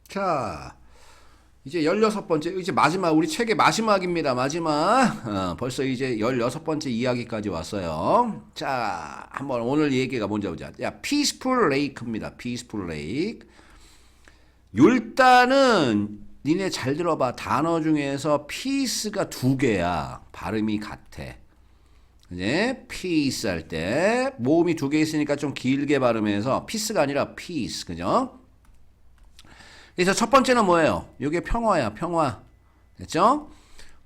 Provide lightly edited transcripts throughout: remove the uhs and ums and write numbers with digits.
자, 이제 16번째, 이제 마지막, 우리 책의 마지막입니다. 마지막. 벌써 이제 16번째 이야기까지 왔어요. 자, 한번 오늘 얘기가 뭔지 보자. 야, Peaceful Lake입니다. Peaceful Lake. 일단은, 니네 잘 들어봐. 단어 중에서 peace가 두 개야. 발음이 같아. 이제 peace 할 때, 모음이 두 개 있으니까 좀 길게 발음해서, peace가 아니라 peace. 그죠? 그래서 첫 번째는 뭐예요? 이게 평화야, 평화. 됐죠?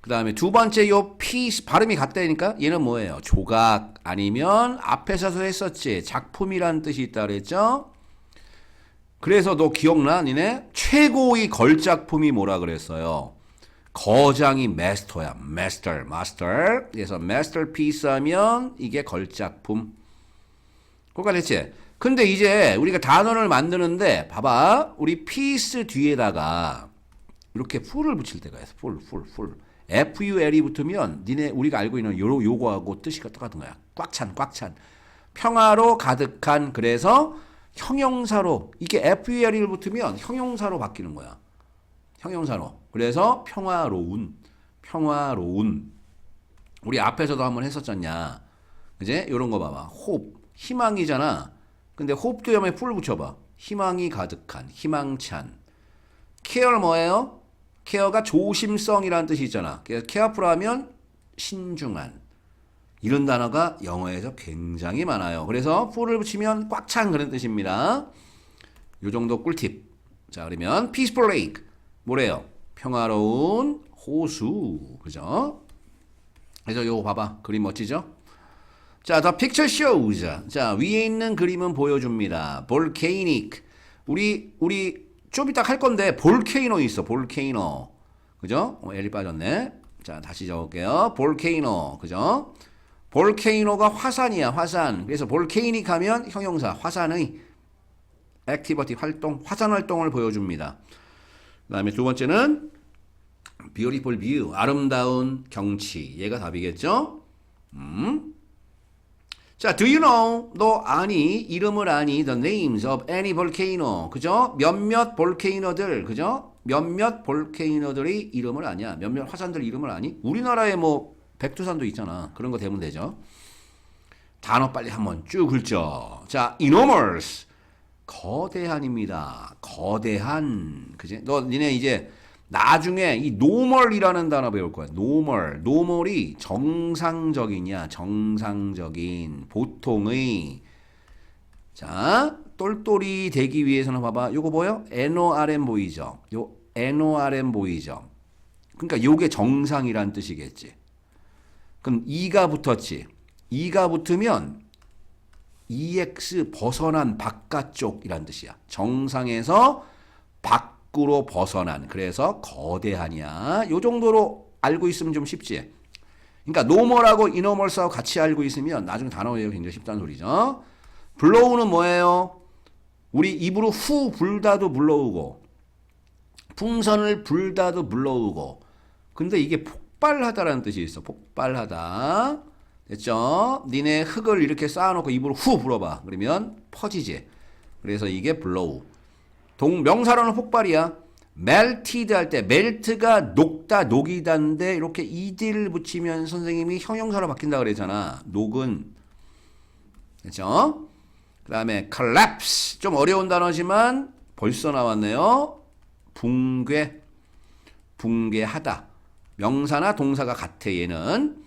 그 다음에 두 번째 요 피스 발음이 같다니까 얘는 뭐예요? 조각 아니면 앞에서도 했었지. 작품이란 뜻이 있다 그랬죠? 그래서 너 기억나? 니네? 최고의 걸작품이 뭐라 그랬어요? 거장이 마스터야. 마스터. 그래서 마스터피스 하면 이게 걸작품. 그거가 됐지? 근데 이제 우리가 단어를 만드는데 봐봐. 우리 피스 뒤에다가 이렇게 풀을 붙일 때가 있어. 풀. FUL이 붙으면 니네 우리가 알고 있는 요거하고 뜻이 똑같은 거야. 꽉 찬. 평화로 가득한. 그래서 형용사로 이게 FUL이 붙으면 형용사로 바뀌는 거야. 형용사로. 그래서 평화로운. 우리 앞에서도 한번 했었잖냐. 그제? 요런 거 봐봐. hope. 희망이잖아. 근데 hope도 옆에 풀 붙여봐. 희망이 가득한, 희망찬. care 뭐예요? care가 조심성이라는 뜻이 있잖아. 그래서 careful 하면 신중한. 이런 단어가 영어에서 굉장히 많아요. 그래서 full을 붙이면 꽉 찬 그런 뜻입니다. 요 정도 꿀팁. 자, 그러면 peaceful lake. 뭐래요? 평화로운 호수. 그죠? 그래서 요거 봐봐. 그림 멋지죠? 자, the picture shows. 자, 위에 있는 그림은 보여줍니다. volcanic. 우리 좀 이따 할 건데 볼케이노 있어. 볼케이노. 그죠? L이 빠졌네. 자, 다시 적을게요. 볼케이노. 그죠? 볼케이노가 화산이야. 화산. 그래서 volcanic 하면 형용사. 화산의 activity 활동, 화산 활동을 보여줍니다. 그다음에 두 번째는 beautiful view. 아름다운 경치. 얘가 답이겠죠? 자, do you know? 너 아니? 이름을 아니? The names of any volcano. 그죠? 몇몇 볼케이노들. 그죠? 몇몇 볼케이노들의 이름을 아냐? 몇몇 화산들 이름을 아니? 우리나라에 뭐 백두산도 있잖아. 그런 거 대면 되죠. 단어 빨리 한번 쭉 긁죠. 자, enormous. 거대한입니다. 거대한. 그지? 너 니네 이제 나중에 이 normal이라는 단어 배울 거야. normal이 정상적이냐, 정상적인, 보통의. 자, 똘똘이 되기 위해서는 봐봐. 요거 보여? NORM 보이죠? 요 NORM 보이죠? 그러니까 요게 정상이란 뜻이겠지. 그럼 E가 붙었지. E가 붙으면 EX 벗어난 바깥쪽이란 뜻이야. 정상에서 밖으로 벗어난. 그래서 거대하냐. 요 정도로 알고 있으면 좀 쉽지. 그러니까 노멀하고 이노멀스하고 같이 알고 있으면 나중에 단어 외우기 굉장히 쉽다는 소리죠. 블로우는 뭐예요? 우리 입으로 후 불다도 불러오고 풍선을 불다도 불러오고. 근데 이게 폭발하다라는 뜻이 있어. 폭발하다. 됐죠? 니네 흙을 이렇게 쌓아놓고 입으로 후 불어봐. 그러면 퍼지지. 그래서 이게 blow. 명사로는 폭발이야. melted 할 때 melt가 녹다, 녹이다인데 이렇게 ed를 붙이면 선생님이 형용사로 바뀐다 그랬잖아. 녹은. 됐죠? 그 다음에 collapse. 좀 어려운 단어지만 벌써 나왔네요. 붕괴하다. 명사나 동사가 같아 얘는.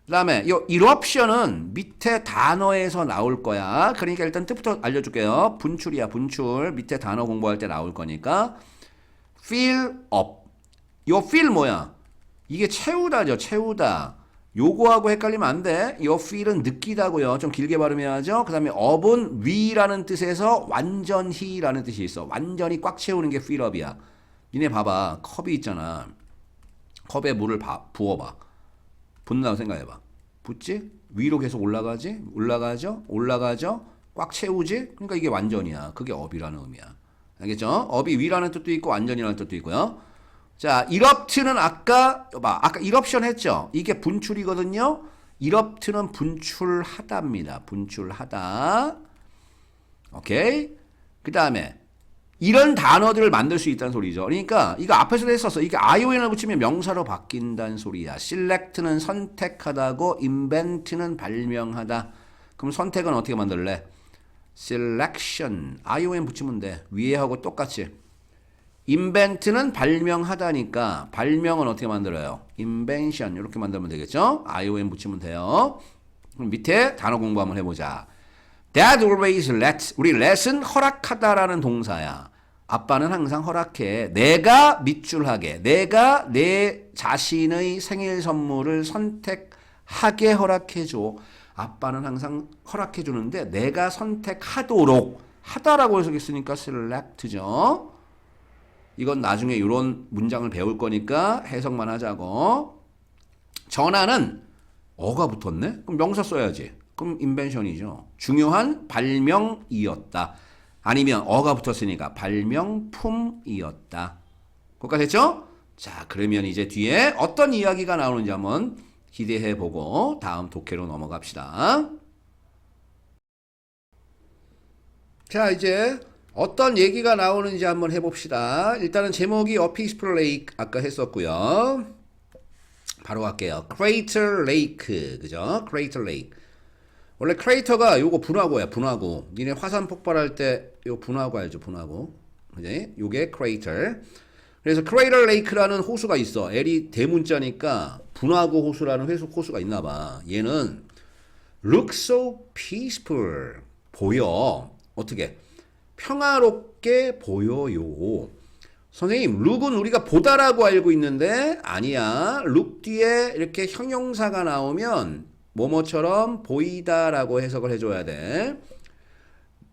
그 다음에 이 eruption은 밑에 단어에서 나올 거야. 그러니까 일단 뜻부터 알려줄게요. 분출이야, 분출. 밑에 단어 공부할 때 나올 거니까. fill up. 요 fill 뭐야? 이게 채우다죠, 채우다. 요거하고 헷갈리면 안 돼. 요 fill은 느끼다고요. 좀 길게 발음해야죠. 그 다음에 up은 위라는 뜻에서 완전히라는 뜻이 있어. 완전히 꽉 채우는 게 fill up이야. 니네 봐봐. 컵이 있잖아. 컵에 물을 부어봐. 붓는다고 생각해봐. 붓지? 위로 계속 올라가지? 올라가죠? 꽉 채우지? 그러니까 이게 완전이야. 그게 업이라는 의미야. 알겠죠? 업이 위라는 뜻도 있고 완전이라는 뜻도 있고요. 자, erupt는 아까 eruption 했죠? 이게 분출이거든요. erupt는 분출하다입니다. 분출하다. 오케이? 그 다음에 이런 단어들을 만들 수 있다는 소리죠. 그러니까 이거 앞에서도 했었어. 이게 ION을 붙이면 명사로 바뀐다는 소리야. select는 선택하다고 invent는 발명하다. 그럼 선택은 어떻게 만들래? selection. ION 붙이면 돼. 위에 하고 똑같이. invent는 발명하다니까 발명은 어떻게 만들어요? invention. 이렇게 만들면 되겠죠? ION 붙이면 돼요. 그럼 밑에 단어 공부 한번 해보자. Dad always lets. 우리 let은 허락하다라는 동사야. 아빠는 항상 허락해. 내가 밑줄하게. 내가 내 자신의 생일 선물을 선택하게 허락해줘. 아빠는 항상 허락해주는데 내가 선택하도록 하다라고 해석했으니까 select죠. 이건 나중에 이런 문장을 배울 거니까 해석만 하자고. 전화는 어가 붙었네? 그럼 명사 써야지. 그럼 invention이죠. 중요한 발명이었다. 아니면 어가 붙었으니까 발명품이었다. 거기까지 됐죠? 자, 그러면 이제 뒤에 어떤 이야기가 나오는지 한번 기대해보고 다음 독해로 넘어갑시다. 자, 이제 어떤 얘기가 나오는지 한번 해봅시다. 일단은 제목이 A Peaceful Lake 아까 했었고요. 바로 갈게요. Crater Lake, 그죠? Crater Lake. 원래 크레이터가 요거 분화구야, 분화구. 니네 화산 폭발할 때 요 분화구 알죠, 분화구. 그지? 요게 크레이터. 그래서 크레이터 레이크라는 호수가 있어. L이 대문자니까 분화구 호수라는 호수가 있나 봐. 얘는 look so peaceful. 보여. 어떻게? 평화롭게 보여요. 선생님, look은 우리가 보다라고 알고 있는데 아니야. look 뒤에 이렇게 형용사가 나오면 뭐뭐처럼 보이다라고 해석을 해줘야 돼.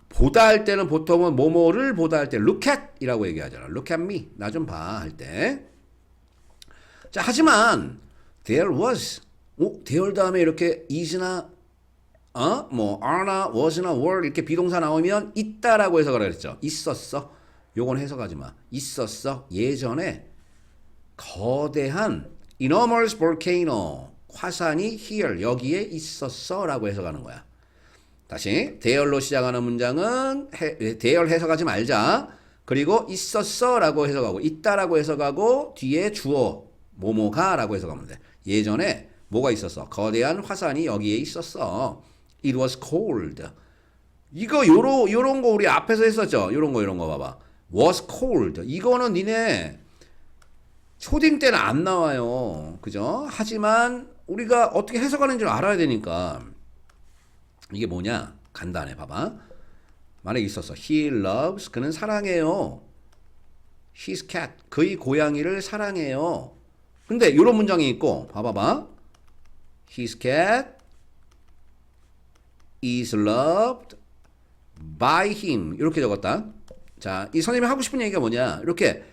보다 할 때는 보통은 뭐뭐를 보다 할 때 look at 이라고 얘기하잖아. look at me. 나 좀 봐 할 때. 자, 하지만 there was. there 다음에 이렇게 is나 뭐 are나 was나 were 이렇게 비동사 나오면 있다라고 해석을 했죠. 있었어. 요건 해석하지 마. 있었어. 예전에 거대한 enormous volcano 화산이 here 여기에 있었어 라고 해석하는 거야. 다시 there로 시작하는 문장은 there 해석하지 말자. 그리고 있었어 라고 해석하고 있다라고 해석하고 뒤에 주어 뭐뭐가 라고 해석하면 돼. 예전에 뭐가 있었어? 거대한 화산이 여기에 있었어. It was cold. 이거 요런 거 우리 앞에서 했었죠. 요런 거 봐봐. was cold. 이거는 니네 초딩 때는 안 나와요. 그죠? 하지만 우리가 어떻게 해석하는지 알아야 되니까. 이게 뭐냐? 간단해. 봐봐. 만약에 있었어. He loves. 그는 사랑해요. His cat. 그의 고양이를 사랑해요. 근데 이런 문장이 있고 봐봐봐. His cat is loved by him. 이렇게 적었다. 자, 이 선생님이 하고 싶은 얘기가 뭐냐? 이렇게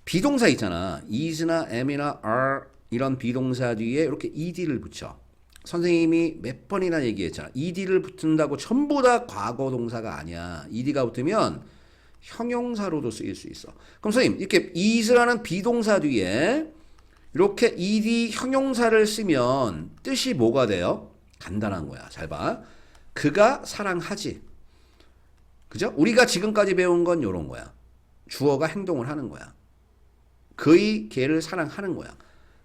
비동사 있잖아. is나 am이나 are 이런 비동사 뒤에 이렇게 ed를 붙여. 선생님이 몇 번이나 얘기했잖아. ed를 붙는다고 전부 다 과거 동사가 아니야. ed가 붙으면 형용사로도 쓰일 수 있어. 그럼 선생님 이렇게 is라는 비동사 뒤에 이렇게 ed 형용사를 쓰면 뜻이 뭐가 돼요? 간단한 거야. 잘 봐. 그가 사랑하지. 그죠? 우리가 지금까지 배운 건 이런 거야. 주어가 행동을 하는 거야. 그의 걔를 사랑하는 거야.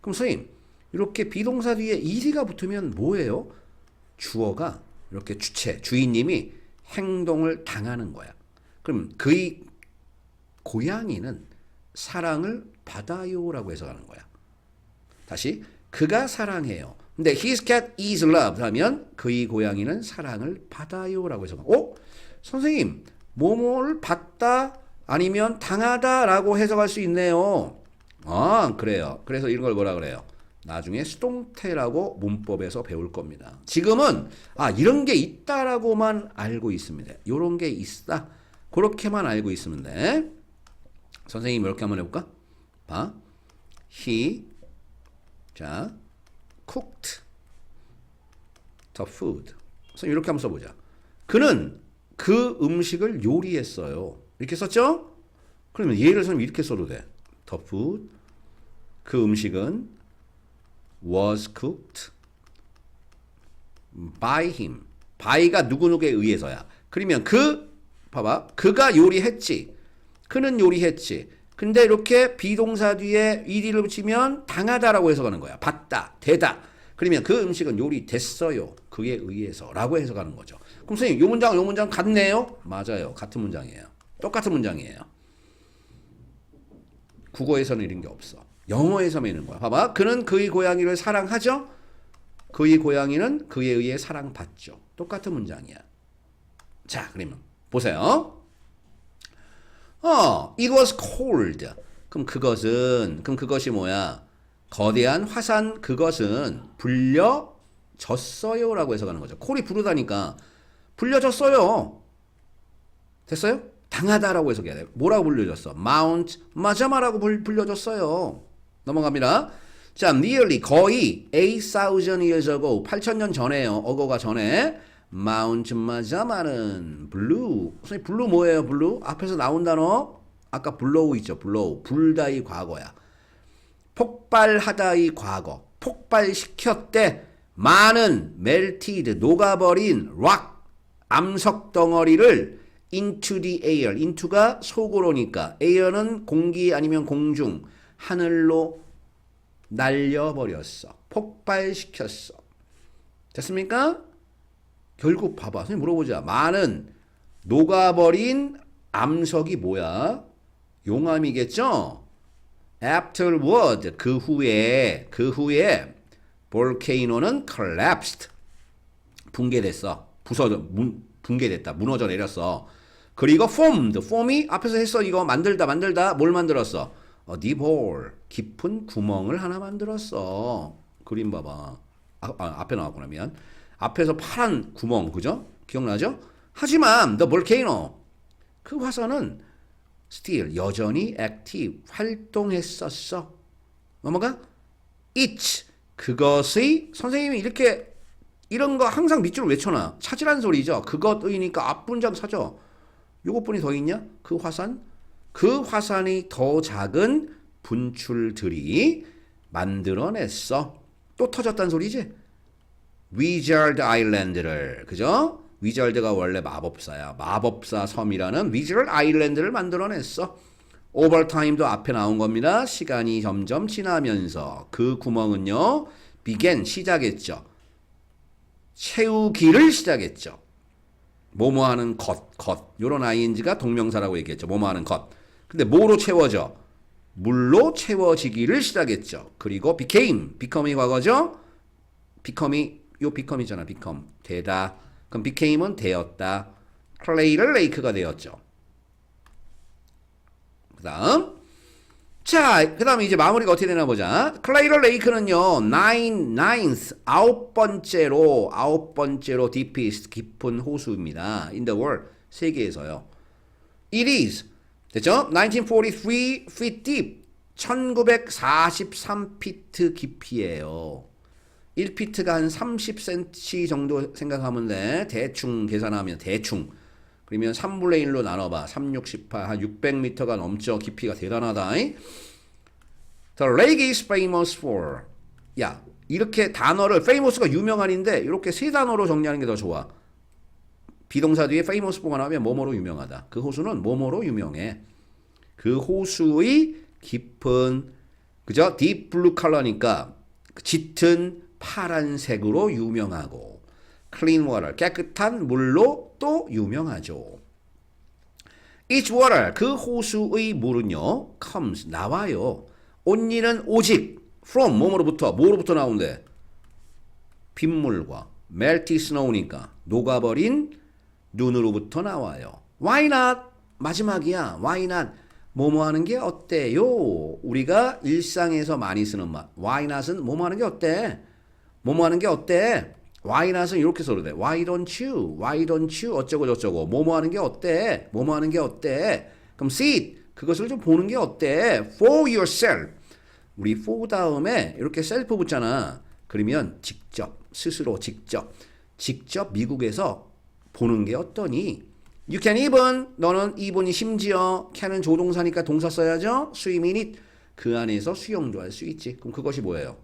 그럼 선생님 이렇게 비동사 뒤에 ed가 붙으면 뭐예요? 주어가 이렇게 주체, 주인님이 행동을 당하는 거야. 그럼 그의 고양이는 사랑을 받아요라고 해석하는 거야. 다시 그가 사랑해요. 근데 his cat is loved 하면 그의 고양이는 사랑을 받아요라고 해석하고 선생님 뭐뭐를 받다 아니면 당하다라고 해석할 수 있네요. 아, 그래요. 그래서 이런 걸 뭐라 그래요? 나중에 수동태라고 문법에서 배울 겁니다. 지금은 이런 게 있다라고만 알고 있습니다. 이런 게 있다. 그렇게만 알고 있으면 돼. 선생님 이렇게 한번 해볼까? 봐. He cooked the food. 선생님 이렇게 한번 써보자. 그는 그 음식을 요리했어요. 이렇게 썼죠? 그러면 얘를 선생님 이렇게 써도 돼. The food. 그 음식은 was cooked by him. by가 누구누구에 의해서야. 그러면 봐봐. 그가 요리했지. 그는 요리했지. 근데 이렇게 비동사 뒤에 ed를 붙이면 당하다라고 해석하는 거야. 받다, 되다. 그러면 그 음식은 요리됐어요. 그에 의해서라고 해석하는 거죠. 그럼 선생님, 요 문장 같네요? 맞아요. 같은 문장이에요. 똑같은 문장이에요. 국어에서는 이런 게 없어. 영어에서만 있는 거야. 봐봐. 그는 그의 고양이를 사랑하죠? 그의 고양이는 그에 의해 사랑받죠. 똑같은 문장이야. 자, 그러면 보세요. it was cold. 그럼 그것이 뭐야? 거대한 화산 그것은 불려졌어요 라고 해석하는 거죠. 콜이 부르다니까 불려졌어요. 됐어요? 당하다라고 해석해야 돼요. 뭐라고 불려졌어? Mount 마자마라고 불려졌어요. 넘어갑니다. 자, nearly 거의 8,000 years ago 8,000년 전에요. 어거가 전에 Mount 마자마는 blue. 선생님 blue 뭐예요? blue? 앞에서 나온 단어 아까 blow 있죠. blow. 불다의 과거야. 폭발하다의 과거. 폭발시켰대. 많은 melted 녹아버린 rock 암석 덩어리를 into the air. into가 속으로니까 air는 공기 아니면 공중 하늘로 날려버렸어. 폭발시켰어. 됐습니까? 결국 봐봐. 선생님 물어보자. 많은 녹아버린 암석이 뭐야? 용암이겠죠? Afterward 그 후에 volcano는 collapsed 붕괴됐어. 붕괴됐다. 무너져 내렸어. 그리고 form이 앞에서 했어. 이거 만들다 뭘 만들었어? deep hole 깊은 구멍을 하나 만들었어. 그림 봐봐. 앞에 나왔구나. 미안. 앞에서 파란 구멍 그죠? 기억나죠? 하지만 the volcano 그 화산은 still 여전히 active 활동했었어. 넘어가? it 그것의 선생님이 이렇게 이런 거 항상 밑줄을 외쳐놔. 찾으란 소리죠. 그것의니까 앞문장 찾아. 요것뿐이 더 있냐? 그 화산이 더 작은 분출들이 만들어냈어. 또 터졌단 소리지? 위자드 아일랜드를 그죠? 위자드가 원래 마법사야. 마법사 섬이라는 위자드 아일랜드를 만들어냈어. 오버타임도 앞에 나온 겁니다. 시간이 점점 지나면서 그 구멍은요. began 시작했죠. 채우기를 시작했죠. 뭐뭐하는 것 요런 ing가 동명사라고 얘기했죠. 뭐뭐하는 것. 근데 뭐로 채워져? 물로 채워지기를 시작했죠. 그리고 become이 과거죠. become이잖아. become 되다. 그럼 became은 되었다. clay를 lake가 되었죠. 그 다음 이제 마무리가 어떻게 되나 보자. 클레이럴 레이크는요, 아홉 번째로 deepest 깊은 호수입니다. in the world 세계에서요. It is 됐죠? 1943 feet deep 1943피트 깊이에요. 1피트가 한 30cm 정도 생각하면 돼. 대충 계산하면 대충. 그러면 3분의 1로 나눠봐. 3, 6, 18, 한 600m가 넘죠. 깊이가 대단하다. The lake is famous for. 야, 이렇게 단어를 famous가 유명한인데 이렇게 세 단어로 정리하는 게 더 좋아. 비동사 뒤에 famous for가 나오면 뭐뭐로 유명하다. 그 호수는 뭐뭐로 유명해. 그 호수의 깊은 그죠? deep blue color니까 짙은 파란색으로 유명하고 clean water 깨끗한 물로 또 유명하죠. Each water 그 호수의 물은요 comes 나와요. only는 오직 from 뭐로부터 나온대. 빗물과 melty snow니까 녹아버린 눈으로부터 나와요. Why not 마지막이야. Why not 뭐뭐 하는 게 어때요? 우리가 일상에서 많이 쓰는 말. Why not은 뭐뭐 하는 게 어때? 뭐뭐 하는 게 어때? Why not은 이렇게 써도 돼. Why don't you? Why don't you? 어쩌고 저쩌고. 뭐뭐 하는 게 어때? 뭐뭐 하는 게 어때? 그럼 see it. 그것을 좀 보는 게 어때? For yourself. 우리 for 다음에 이렇게 self 붙잖아. 그러면 스스로 직접 미국에서 보는 게 어떠니? You can even 너는 even이 심지어 can은 조동사니까 동사 써야죠. swim in it 그 안에서 수영도 할 수 있지. 그럼 그것이 뭐예요?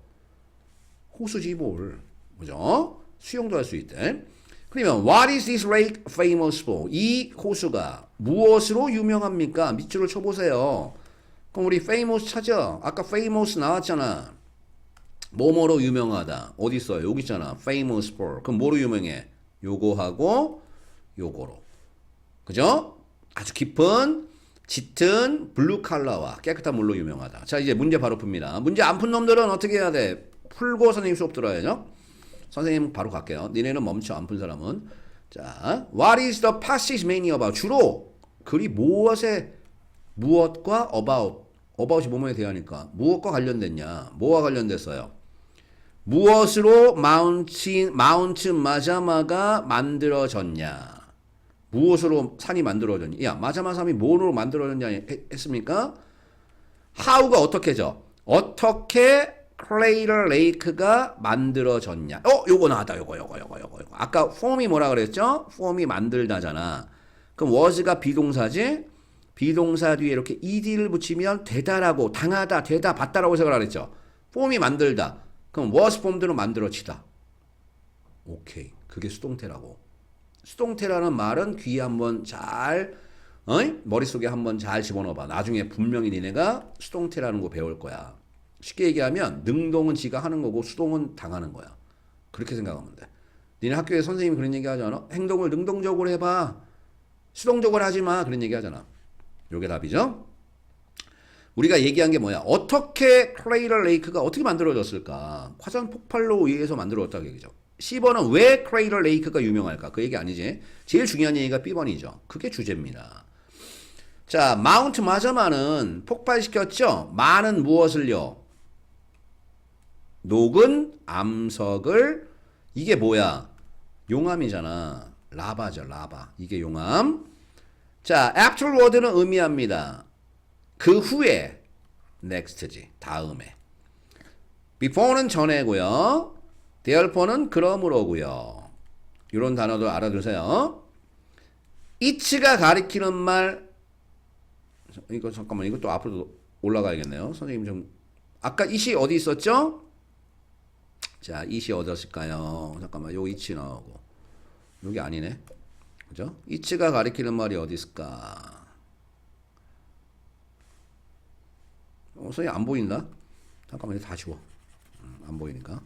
호수지 뭘. 그죠? 수영도 할 수 있대. 그러면 what is this lake famous for? 이 호수가 무엇으로 유명합니까? 밑줄을 쳐보세요. 그럼 우리 famous 찾아. 아까 famous 나왔잖아. 뭐뭐로 유명하다. 어디 있어요? 여기 있잖아. famous for. 그럼 뭐로 유명해? 요거하고 요거로. 그죠? 아주 깊은 짙은 블루 칼라와 깨끗한 물로 유명하다. 자, 이제 문제 바로 풉니다. 문제 안 푼 놈들은 어떻게 해야 돼? 풀고 선생님 수업 들어야죠. 선생님 바로 갈게요. 니네는 멈춰, 안 푼 사람은. 자, what is the passage mainly about? 주로 글이 무엇과 about이 뭐뭐에 대하니까 무엇과 관련됐냐? 뭐와 관련됐어요? 무엇으로 마운트 마자마가 만들어졌냐? 무엇으로 산이 만들어졌냐? 야, 마자마 산이 뭐로 만들어졌냐 했습니까? how가 어떻게죠? 어떻게 크레이터 레이크가 만들어졌냐? 요거 나왔다. 요거. 아까 form이 뭐라 그랬죠? form이 만들다잖아. 그럼 was가 비동사지? 비동사 뒤에 이렇게 ed를 붙이면 되다라고, 당하다, 되다, 받다라고 생각을 그랬죠? form이 만들다. 그럼 was form대로 만들어지다. 오케이. 그게 수동태라고. 수동태라는 말은 귀에 한번 잘, 머릿속에 한번 잘 집어넣어봐. 나중에 분명히 니네가 수동태라는 거 배울 거야. 쉽게 얘기하면 능동은 지가 하는 거고 수동은 당하는 거야. 그렇게 생각하면 돼. 니네 학교에 선생님이 그런 얘기 하잖아. 행동을 능동적으로 해봐. 수동적으로 하지 마. 그런 얘기 하잖아. 요게 답이죠. 우리가 얘기한 게 뭐야? 어떻게 크레이터 레이크가 어떻게 만들어졌을까? 화산 폭발로 의해서 만들어졌다고 얘기죠. C번은 왜 크레이터 레이크가 유명할까? 그 얘기 아니지. 제일 중요한 얘기가 B번이죠. 그게 주제입니다. 자, 마운트 마자마는 폭발시켰죠? 많은 무엇을요? 녹은 암석을. 이게 뭐야? 용암이잖아. 라바죠, 라바. 이게 용암. 자, afterward는 의미합니다. 그 후에. next지. 다음에. before는 전에고요. therefore는 그러므로고요. 이런 단어도 알아두세요. it가 가리키는 말. 이거 잠깐만, 이거 또 앞으로 올라가야겠네요. 선생님 좀. 아까 it이 어디 있었죠? 자, it이 어디였을까요? 잠깐만, 요 it이 나오고. 여기 아니네. 그죠? it가 가리키는 말이 어디 있을까? 선생님 안 보인다? 잠깐만, 이거 다 지워. 안 보이니까.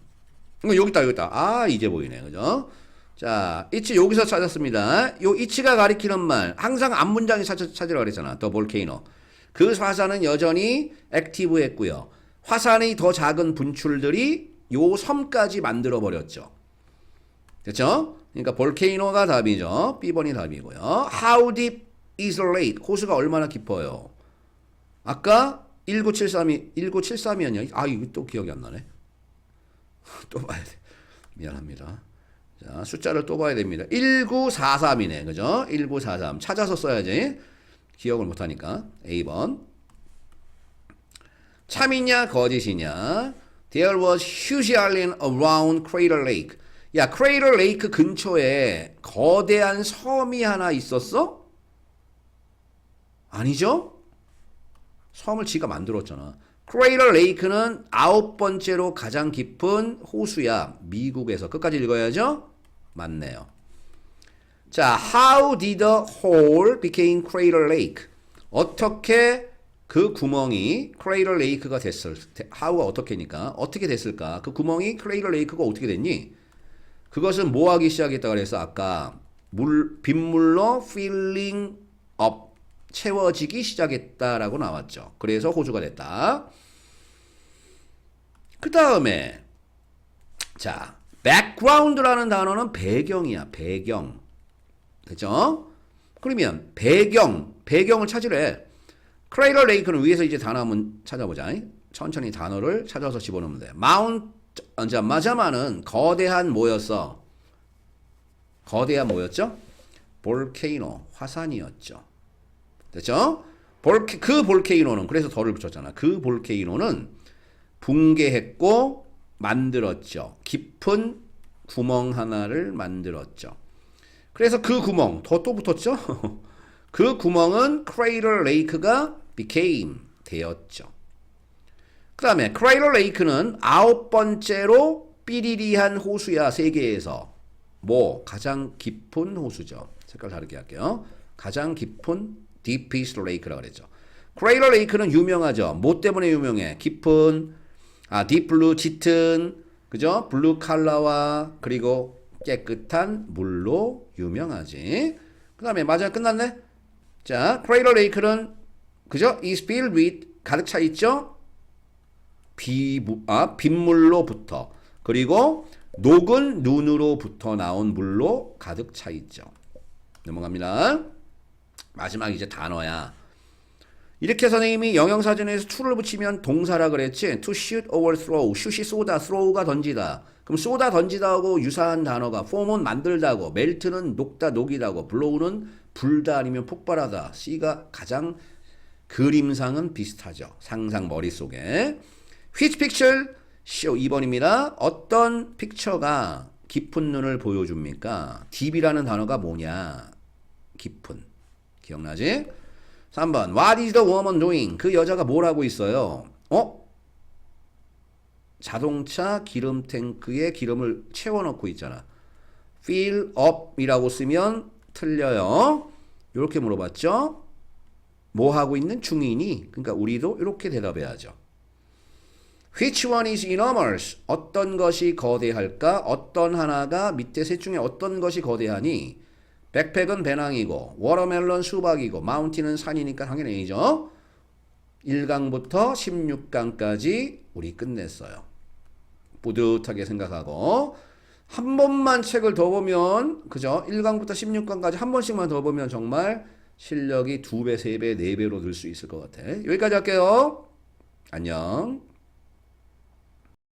여기 있다. 아, 이제 보이네. 그죠? 자, itch 여기서 찾았습니다. 요 itch가 가리키는 말. 항상 앞문장에 찾으라고 그랬잖아. The volcano. 그 화산은 여전히 액티브했고요. 화산의 더 작은 분출들이 요 섬까지 만들어 버렸죠. 됐죠? 그러니까 볼케이노가 답이죠. B번이 답이고요. How deep is the lake? 호수가 얼마나 깊어요? 아까 1973이었냐? 아, 이거 또 기억이 안 나네. 또 봐야 돼. 미안합니다. 자, 숫자를 또 봐야 됩니다. 1943이네. 그죠? 1943. 찾아서 써야지. 기억을 못하니까. A번. 참이냐 거짓이냐? There was huge island around Crater Lake. 야, Crater Lake 근처에 거대한 섬이 하나 있었어? 아니죠? 섬을 지가 만들었잖아. Crater Lake는 9번째로 가장 깊은 호수야. 미국에서. 끝까지 읽어야죠? 맞네요. 자, how did the hole became Crater Lake? 어떻게 그 구멍이 Crater Lake가 how가 어떻게니까? 어떻게 됐을까? 그 구멍이 Crater Lake가 어떻게 됐니? 그것은 뭐 하기 시작했다 그래서 아까 빗물로 filling up, 채워지기 시작했다라고 나왔죠. 그래서 호수가 됐다. 그 다음에 자, background라는 단어는 배경이야. 배경. 그죠? 그러면 배경을 찾으래. Crater Lake는 위에서 이제 단어 한번 찾아보자. 천천히 단어를 찾아서 집어넣으면 돼. 마자마는 거대한 뭐였어? 거대한 뭐였죠? 볼케이노, 화산이었죠. 됐죠? 그 볼케이노는, 그래서 덜을 붙였잖아. 그 볼케이노는 붕괴했고 만들었죠. 깊은 구멍 하나를 만들었죠. 그래서 그 구멍, 또 붙었죠? 그 구멍은 Crater Lake가 became, 되었죠. 그 다음에 Crater Lake는 9번째로 삐리리한 호수야. 세계에서. 뭐? 가장 깊은 호수죠. 색깔 다르게 할게요. 가장 깊은 deepest lake라고 그랬죠. 크레이터 레이크는 유명하죠. 뭐 때문에 유명해? 깊은 deep blue 짙은 그죠? 블루 칼라와 그리고 깨끗한 물로 유명하지. 그다음에 맞아 끝났네. 자, 크레이터 레이크는 그죠? is filled with 가득 차 있죠? 빗물로부터 그리고 녹은 눈으로부터 나온 물로 가득 차 있죠. 넘어갑니다. 마지막 이제 단어야. 이렇게 선생님이 영영사전에서 to를 붙이면 동사라 그랬지. to shoot or throw. shoot이 쏘다, throw가 던지다. 그럼 쏘다 던지다하고 유사한 단어가 form은 만들다고, melt는 녹다 녹이다고, blow는 불다 아니면 폭발하다. C가 가장 그림상은 비슷하죠. 상상 머릿속에. Which picture show 2번입니다. 어떤 픽처가 깊은 눈을 보여줍니까? deep이라는 단어가 뭐냐? 깊은. 기억나지? 3번. What is the woman doing? 그 여자가 뭘 하고 있어요? 자동차 기름 탱크에 기름을 채워넣고 있잖아. fill up 이라고 쓰면 틀려요. 이렇게 물어봤죠? 뭐 하고 있는 중이니? 그러니까 우리도 이렇게 대답해야죠. Which one is enormous? 어떤 것이 거대할까? 어떤 하나가 밑에 셋 중에 어떤 것이 거대하니? 백팩은 배낭이고 워터멜론 수박이고 마운틴은 산이니까 당연히 A죠. 1강부터 16강까지 우리 끝냈어요. 뿌듯하게 생각하고 한 번만 책을 더 보면 그죠? 1강부터 16강까지 한 번씩만 더 보면 정말 실력이 2배, 3배, 4배로 늘 수 있을 것 같아. 여기까지 할게요. 안녕.